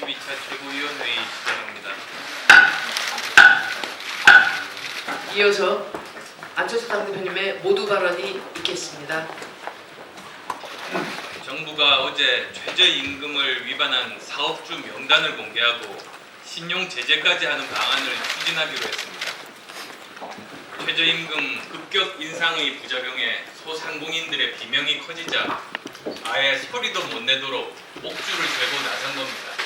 62차 최고위원회의 시작합니다. 이어서 안철수 당대표님의 모두 발언이 있겠습니다. 정부가 어제 최저임금을 위반한 사업주 명단을 공개하고 신용 제재까지 하는 방안을 추진하기로 했습니다. 최저임금 급격 인상의 부작용에 소상공인들의 비명이 커지자 아예 소리도 못 내도록 옥주를 쥐고 나선 겁니다.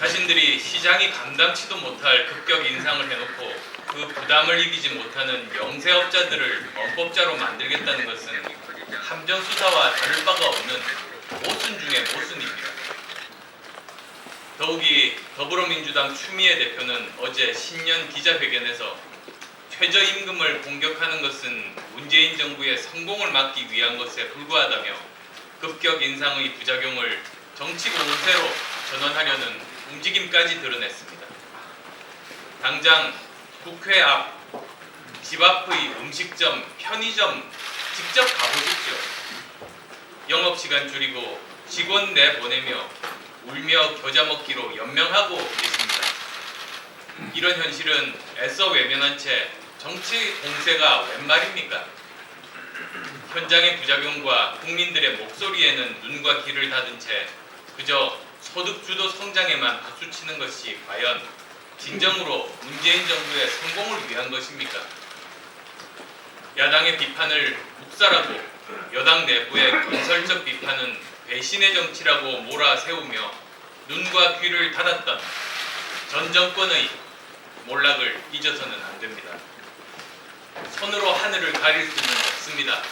자신들이 시장이 감당치도 못할 급격 인상을 해놓고 그 부담을 이기지 못하는 영세업자들을 범법자로 만들겠다는 것은 함정수사와 다를 바가 없는 모순 중의 모순입니다. 더욱이 더불어민주당 추미애 대표는 어제 신년 기자회견에서 최저임금을 공격하는 것은 문재인 정부의 성공을 막기 위한 것에 불과하다며 급격 인상의 부작용을 정치 공세로 전환하려는 움직임까지 드러냈습니다. 당장 국회 앞, 집 앞의 음식점, 편의점 직접 가보십시오. 영업시간 줄이고 직원 내보내며 울며 겨자 먹기로 연명하고 계십니다. 이런 현실은 애써 외면한 채 정치 공세가 웬 말입니까? 현장의 부작용과 국민들의 목소리에는 눈과 귀를 닫은 채 그저 소득주도 성장에만 박수치는 것이 과연 진정으로 문재인 정부의 성공을 위한 것입니까? 야당의 비판을 묵살하고 여당 내부의 건설적 비판은 배신의 정치라고 몰아세우며 눈과 귀를 닫았던 전 정권의 몰락을 잊어서는 안 됩니다. 손으로 하늘을 가릴 수는 없습니다.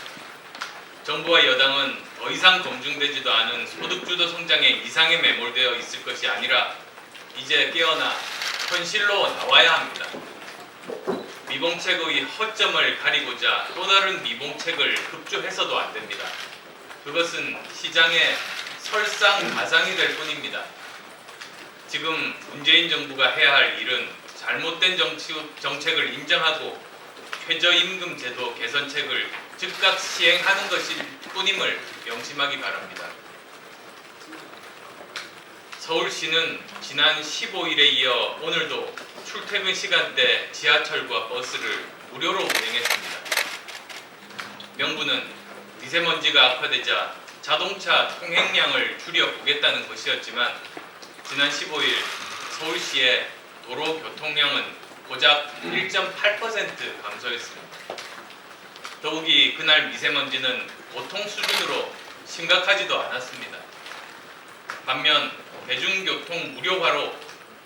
정부와 여당은 더 이상 검증되지도 않은 소득주도 성장의 이상에 매몰되어 있을 것이 아니라 이제 깨어나 현실로 나와야 합니다. 미봉책의 허점을 가리고자 또 다른 미봉책을 급조해서도 안 됩니다. 그것은 시장의 설상가상이 될 뿐입니다. 지금 문재인 정부가 해야 할 일은 잘못된 정책을 인정하고 최저임금 제도 개선책을 즉각 시행하는 것일 뿐임을 명심하기 바랍니다. 서울시는 지난 15일에 이어 오늘도 출퇴근 시간대 지하철과 버스를 무료로 운행했습니다. 명분은 미세먼지가 악화되자 자동차 통행량을 줄여보겠다는 것이었지만 지난 15일 서울시의 도로 교통량은 고작 1.8% 감소했습니다. 더욱이 그날 미세먼지는 보통 수준으로 심각하지도 않았습니다. 반면 대중교통 무료화로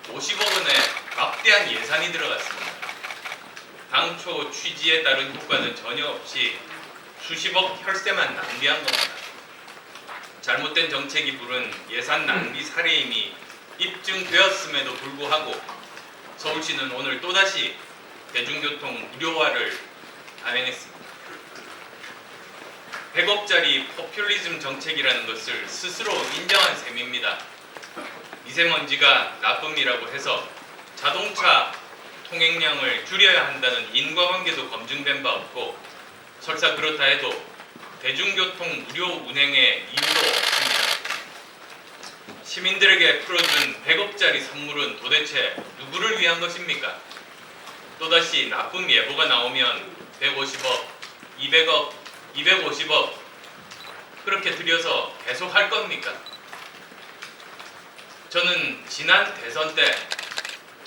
50억 원의 막대한 예산이 들어갔습니다. 당초 취지에 따른 효과는 전혀 없이 수십억 혈세만 낭비한 겁니다. 잘못된 정책이 부른 예산 낭비 사례임이 입증되었음에도 불구하고 서울시는 오늘 또다시 대중교통 무료화를 단행했습니다. 100억짜리 포퓰리즘 정책이라는 것을 스스로 인정한 셈입니다. 미세먼지가 나쁨이라고 해서 자동차 통행량을 줄여야 한다는 인과관계도 검증된 바 없고 설사 그렇다 해도 대중교통 무료 운행의 이유도 없습니다. 시민들에게 풀어준 100억짜리 선물은 도대체 누구를 위한 것입니까? 또다시 나쁨 예보가 나오면 150억, 200억, 250억 그렇게 들여서 계속 할 겁니까? 저는 지난 대선 때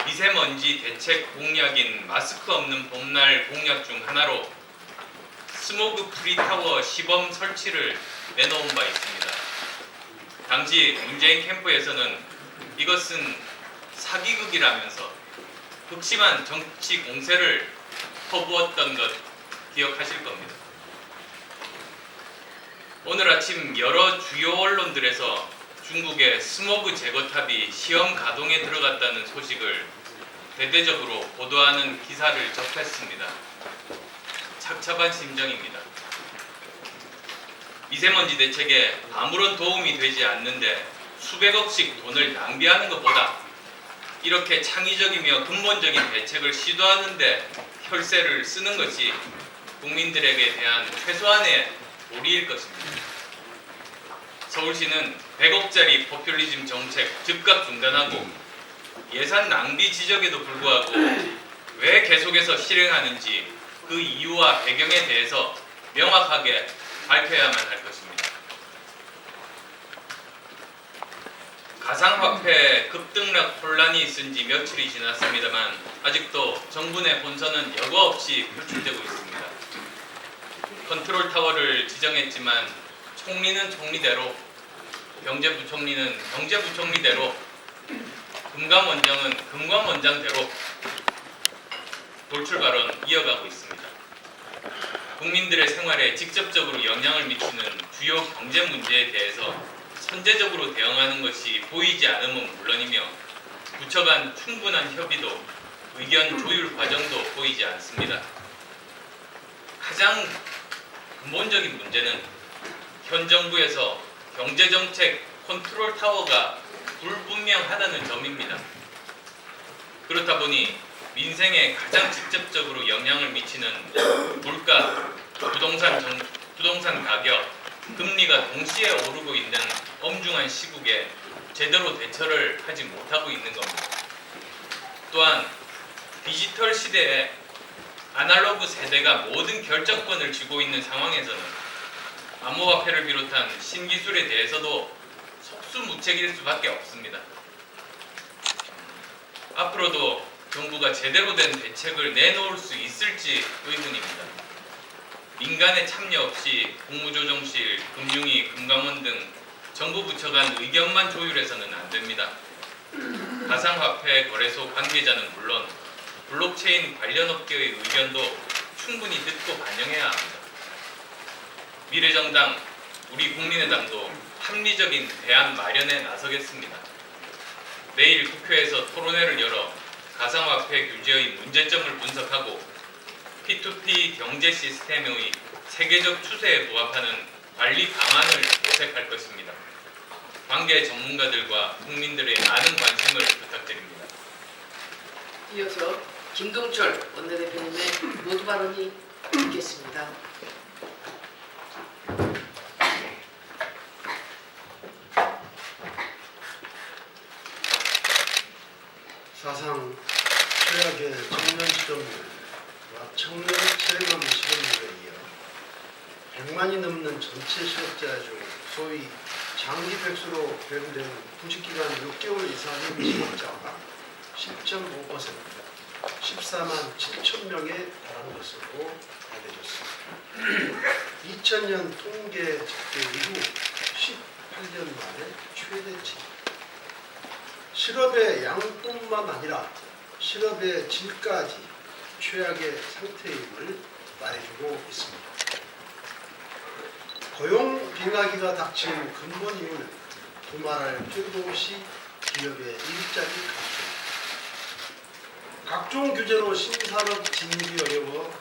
미세먼지 대책 공약인 마스크 없는 봄날 공약 중 하나로 스모그 프리 타워 시범 설치를 내놓은 바 있습니다. 당시 문재인 캠프에서는 이것은 사기극이라면서 극심한 정치 공세를 퍼부었던 것 기억하실 겁니다. 오늘 아침 여러 주요 언론들에서 중국의 스모그 제거탑이 시험 가동에 들어갔다는 소식을 대대적으로 보도하는 기사를 접했습니다. 착잡한 심정입니다. 미세먼지 대책에 아무런 도움이 되지 않는데 수백억씩 돈을 낭비하는 것보다 이렇게 창의적이며 근본적인 대책을 시도하는데 혈세를 쓰는 것이 국민들에게 대한 최소한의 도리일 것입니다. 서울시는 100억짜리 포퓰리즘 정책 즉각 중단하고 예산 낭비 지적에도 불구하고 왜 계속해서 실행하는지 그 이유와 배경에 대해서 명확하게 밝혀야만 할 것입니다. 가상화폐 급등락 혼란이 있은 지 며칠이 지났습니다만 아직도 정부 내 본선은 여과 없이 표출되고 있습니다. 컨트롤 타워를 지정했지만 총리는 총리대로, 경제부총리는 경제부총리대로, 금감원장은 금감원장대로 돌출 발언 이어가고 있습니다. 국민들의 생활에 직접적으로 영향을 미치는 주요 경제 문제에 대해서 선제적으로 대응하는 것이 보이지 않음은 물론이며 부처 간 충분한 협의도 의견 조율 과정도 보이지 않습니다. 가장 근본적인 문제는 현 정부에서 경제정책 컨트롤 타워가 불분명하다는 점입니다. 그렇다 보니 민생에 가장 직접적으로 영향을 미치는 물가, 부동산 가격, 금리가 동시에 오르고 있는 엄중한 시국에 제대로 대처를 하지 못하고 있는 겁니다. 또한 디지털 시대에 아날로그 세대가 모든 결정권을 쥐고 있는 상황에서는 암호화폐를 비롯한 신기술에 대해서도 속수무책일 수밖에 없습니다. 앞으로도 정부가 제대로 된 대책을 내놓을 수 있을지 의문입니다. 민간의 참여 없이 국무조정실, 금융위, 금감원 등 정부 부처 간 의견만 조율해서는 안 됩니다. 가상화폐 거래소 관계자는 물론 블록체인 관련 업계의 의견도 충분히 듣고 반영해야 합니다. 미래정당, 우리 국민의당도 합리적인 대안 마련에 나서겠습니다. 내일 국회에서 토론회를 열어 가상화폐 규제의 문제점을 분석하고 P2P 경제 시스템의 세계적 추세에 부합하는 관리 방안을 모색할 것입니다. 관계 전문가들과 국민들의 많은 관심을 부탁드립니다. 이어서 김동철 원내대표님의 모두 발언이 있겠습니다. 사상 최악의 청년 실업률과 청년 체감 실업률에 이어 100만이 넘는 전체 실업자 중 소위 장기 백수로 배분되는 구직기간 6개월 이상인 실업자가 10.5%, 14만 7천 명에 달하는 것으로 알려졌습니다. 2000년 통계 집계 이후 18년 만에 최대치. 실업의 양뿐만 아니라 실업의 질까지 최악의 상태임을 말해주고 있습니다. 고용 빙하기가 닥친 근본 이유는 두말할 필요도 없이 기업의 일자리 감소입니다. 각종 규제로 신산업 진입이 어려워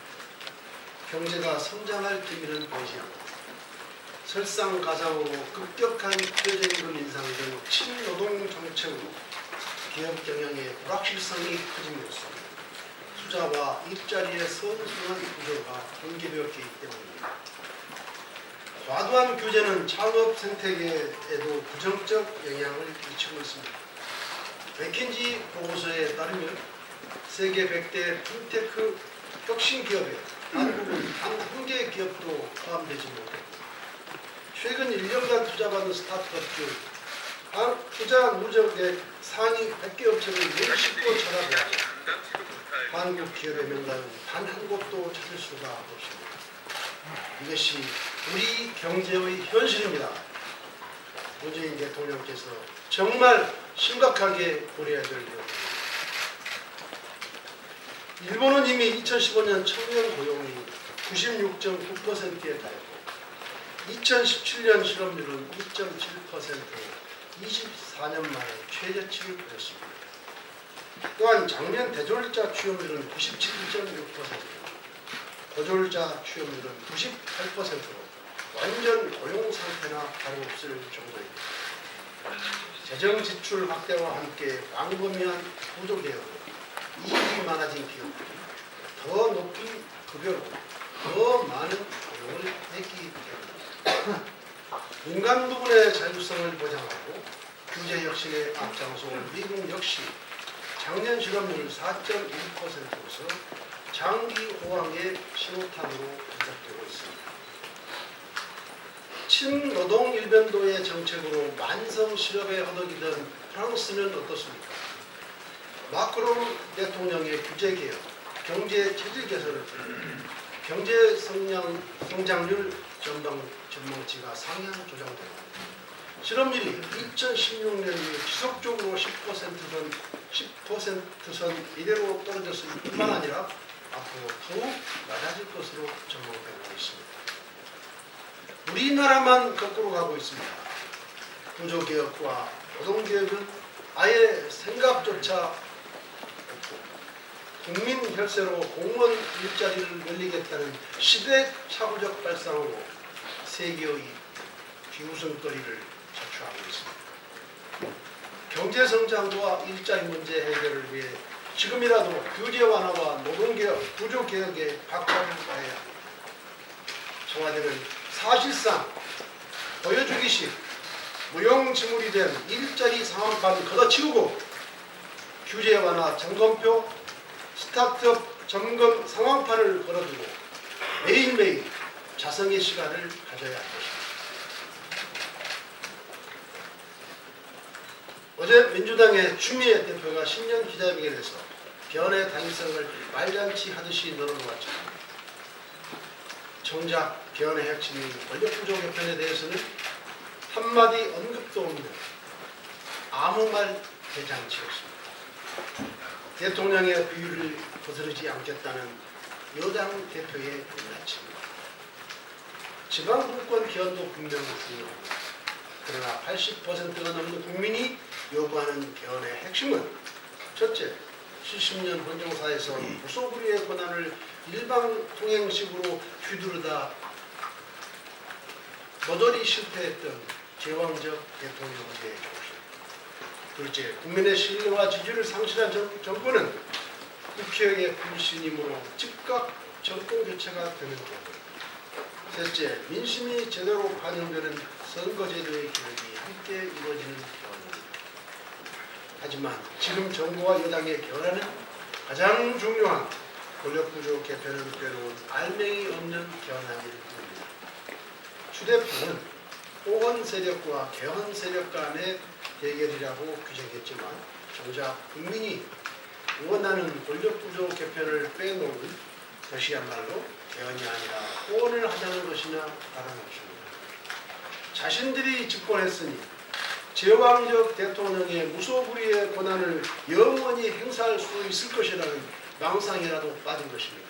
경제가 성장할 기미는 보이지 않고 설상가상으로 급격한 최저임금 인상 등 친노동 정책으로 기업 경영의 불확실성이 커짐으로써 투자와 일자리의 선순환 구조가 붕괴되었기 때문입니다. 과도한 규제는 창업 생태계에도 부정적 영향을 미치고 있습니다. 맥킨지 보고서에 따르면 세계 100대 핀테크 혁신 기업에 한국은 단 한 개의 기업도 포함되지 못했고 최근 1년간 투자받은 스타트업 중 투자 누적의 상위 100개 업체를 매일 씹고 찾아보아서 한국 기업의 명단은 단 한 곳도 찾을 수가 없습니다. 이것이 우리 경제의 현실입니다. 문재인 대통령께서 정말 심각하게 고려해야 될 내용입니다. 일본은 이미 2015년 청년 고용이 96.9%에 달했고 2017년 실업률은 2.7%로 24년 만에 최저치를 보였습니다. 또한 작년 대졸자 취업률은 97.6%, 고졸자 취업률은 98%로 완전 고용 상태나 다름없을 정도입니다. 재정 지출 확대와 함께 광범위한 구조 개혁으로 이익이 많아진 기업들이 더 높은 급여로 더 많은 고용을 했기 때문입니다. 민간 부분의 자율성을 보장하고 규제 혁신에 앞장서온 미국 역시 작년 실업률 4.1%로서 장기 호황의 신호탄으로 분석되고 있습니다. 친노동 일변도의 정책으로 만성 실업에 허덕이던 프랑스는 어떻습니까? 마크롱 대통령의 규제 개혁, 경제 체질 개선을 통해 경제 성장률 전망치가 상향 조정되고 실업률이 2016년 이후 지속적으로 10%선 이대로 떨어졌을 뿐만 아니라 앞으로 더욱 낮아질 것으로 전망되고 있습니다. 우리나라만 거꾸로 가고 있습니다. 구조개혁과 노동개혁은 아예 생각조차 없고 국민 혈세로 공무원 일자리를 늘리겠다는 시대착오적 발상으로 세계의 비웃음거리를 자초하고 있습니다. 경제성장과 일자리 문제 해결을 위해 지금이라도 규제 완화와 노동개혁, 구조개혁에 박차를 가해야 합니다. 청와대는 사실상 보여주기식 무용지물이 된 일자리 상황판 걷어치우고 규제 완화 점검표, 스타트업 점검 상황판을 걸어두고 매일매일 자성의 시간을 가져야 할 것입니다. 어제 민주당의 추미애 대표가 신년 기자회견에서 견해 당위성을 말잔치 하듯이 늘어놓았죠. 정작 견해 핵심인 권력구조 개편에 대해서는 한마디 언급도 없는 아무 말 대잔치였습니다. 대통령의 비유를 거스르지 않겠다는 여당 대표의 불만입니다. 지방분권 개헌도 분명히 중요합니다. 그러나 80%가 넘는 국민이 요구하는 개헌의 핵심은 첫째, 70년 헌정사에서 무소불위의 권한을 일방통행식으로 휘두르다 거절이 실패했던 제왕적 대통령제의 정신. 둘째, 국민의 신뢰와 지지를 상실한 정권은 국회의 불신임으로 즉각 정권 교체가 되는 경우. 셋째, 민심이 제대로 반영되는 선거제도의 개혁이 함께 이루어지는 개헌입니다. 하지만 지금 정부와 여당의 결안은 가장 중요한 권력구조 개편을 빼놓은 알맹이 없는 개헌안일 뿐입니다. 휴대폰은 호헌 세력과 개헌 세력 간의 대결이라고 규정했지만 정작 국민이 원하는 권력구조 개편을 빼놓은 것이야말로 개헌이 아니라 호헌을 하자는 것이나 다름없습니다. 자신들이 집권했으니 제왕적 대통령의 무소불위의 권한을 영원히 행사할 수 있을 것이라는 망상이라도 빠진 것입니다.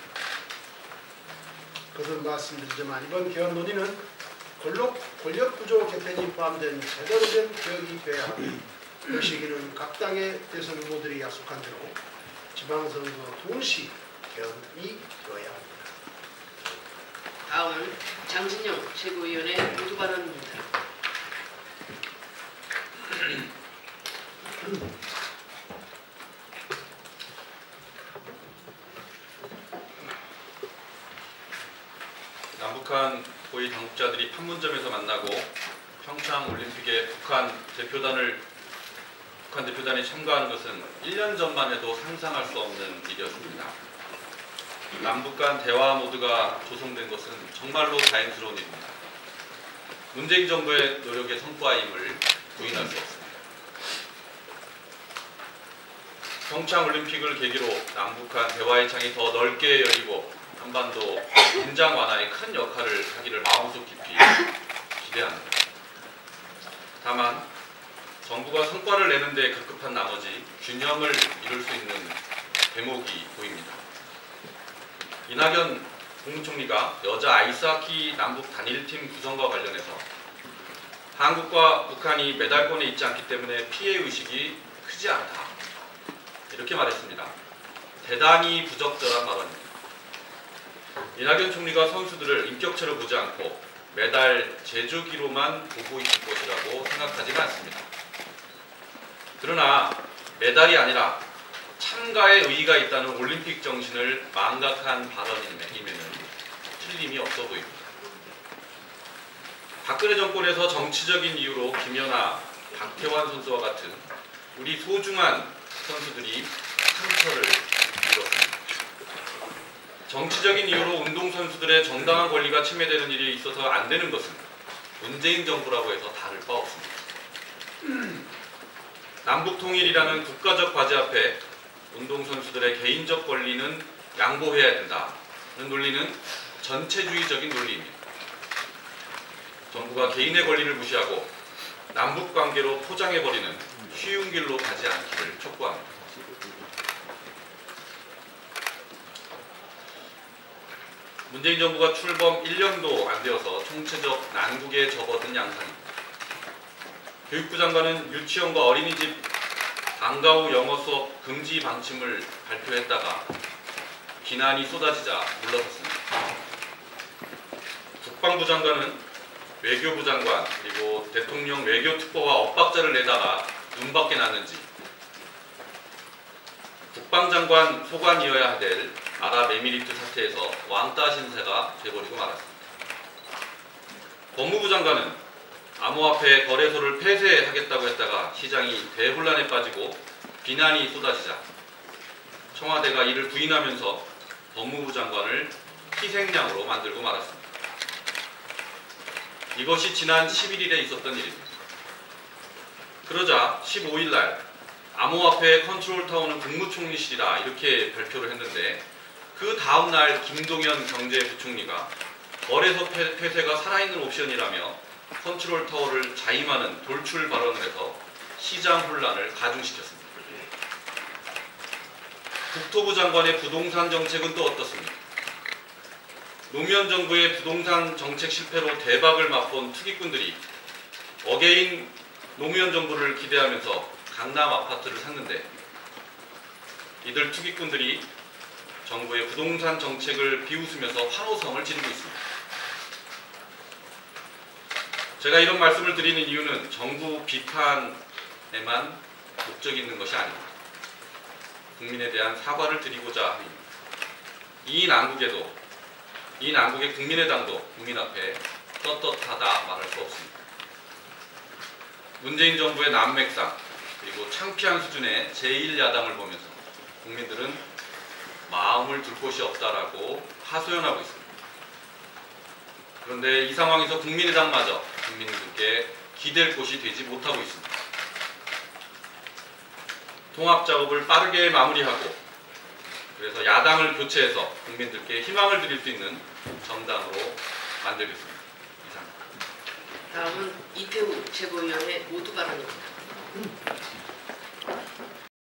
거듭 말씀드리지만 이번 개헌 논의는 권력구조 개편이 포함된 제대로 된 개혁이 되어야 합니다. 그 시기는 각 당의 대선 후보들이 약속한 대로 지방선거 동시 개헌이 되어야 합니다. 다음은 장진영 최고위원의 모두 발언입니다. 남북한 고위 당국자들이 판문점에서 만나고 평창 올림픽에 북한 대표단이 참가하는 것은 1년 전만 해도 상상할 수 없는 일이었습니다. 남북 간 대화 모드가 조성된 것은 정말로 다행스러운 일입니다. 문재인 정부의 노력의 성과임을 부인할 수 없습니다. 평창 올림픽을 계기로 남북한 대화의 창이 더 넓게 열리고 한반도 긴장 완화에 큰 역할을 하기를 마음속 깊이 기대합니다. 다만 정부가 성과를 내는 데 급급한 나머지 균형을 이룰 수 있는 대목이 보입니다. 이낙연 국무총리가 여자 아이스하키 남북 단일팀 구성과 관련해서 한국과 북한이 메달권에 있지 않기 때문에 피해의식이 크지 않다, 이렇게 말했습니다. 대단히 부적절한 발언입니다. 이낙연 총리가 선수들을 인격체로 보지 않고 메달 제조기로만 보고 있을 것이라고 생각하지는 않습니다. 그러나 메달이 아니라 참가의 의의가 있다는 올림픽 정신을 망각한 발언임에는 틀림이 없어 보입니다. 박근혜 정권에서 정치적인 이유로 김연아, 박태환 선수와 같은 우리 소중한 선수들이 상처를 입었습니다. 정치적인 이유로 운동선수들의 정당한 권리가 침해되는 일이 있어서 안 되는 것은 문재인 정부라고 해서 다를 바 없습니다. 남북통일이라는 국가적 과제 앞에 운동선수들의 개인적 권리는 양보해야 된다는 논리는 전체주의적인 논리입니다. 정부가 개인의 권리를 무시하고 남북관계로 포장해버리는 쉬운 길로 가지 않기를 촉구합니다. 문재인 정부가 출범 1년도 안 되어서 총체적 난국에 접어든 양상입니다. 교육부 장관은 유치원과 어린이집 방과 후 영어 수업 금지 방침을 발표했다가 비난이 쏟아지자 물러섰습니다. 국방부 장관은 외교부 장관 그리고 대통령 외교특보와 엇박자를 내다가 눈밖에 났는지 국방장관 소관이어야 될 아랍에미리트 사태에서 왕따 신세가 돼버리고 말았습니다. 법무부 장관은 암호화폐 거래소를 폐쇄하겠다고 했다가 시장이 대혼란에 빠지고 비난이 쏟아지자 청와대가 이를 부인하면서 법무부 장관을 희생양으로 만들고 말았습니다. 이것이 지난 11일에 있었던 일입니다. 그러자 15일 날 암호화폐 컨트롤타워는 국무총리실이다 이렇게 발표를 했는데 그 다음날 김동연 경제부총리가 거래소 폐쇄가 살아있는 옵션이라며 컨트롤타워를 자임하는 돌출 발언을 해서 시장 혼란을 가중시켰습니다. 국토부 장관의 부동산 정책은 또 어떻습니까? 노무현 정부의 부동산 정책 실패로 대박을 맛본 투기꾼들이 어게인 노무현 정부를 기대하면서 강남 아파트를 샀는데 이들 투기꾼들이 정부의 부동산 정책을 비웃으면서 환호성을 지르고 있습니다. 제가 이런 말씀을 드리는 이유는 정부 비판에만 목적이 있는 것이 아닙니다. 국민에 대한 사과를 드리고자 합니다. 이 난국의 국민의당도 국민 앞에 떳떳하다 말할 수 없습니다. 문재인 정부의 난맥상 그리고 창피한 수준의 제1야당을 보면서 국민들은 마음을 둘 곳이 없다라고 하소연하고 있습니다. 그런데 이 상황에서 국민의당마저 국민들께 기댈 곳이 되지 못하고 있습니다. 통합 작업을 빠르게 마무리하고 그래서 야당을 교체해서 국민들께 희망을 드릴 수 있는 정당으로 만들겠습니다. 이상. 다음은 이태우 최고위원의 모두 발언입니다.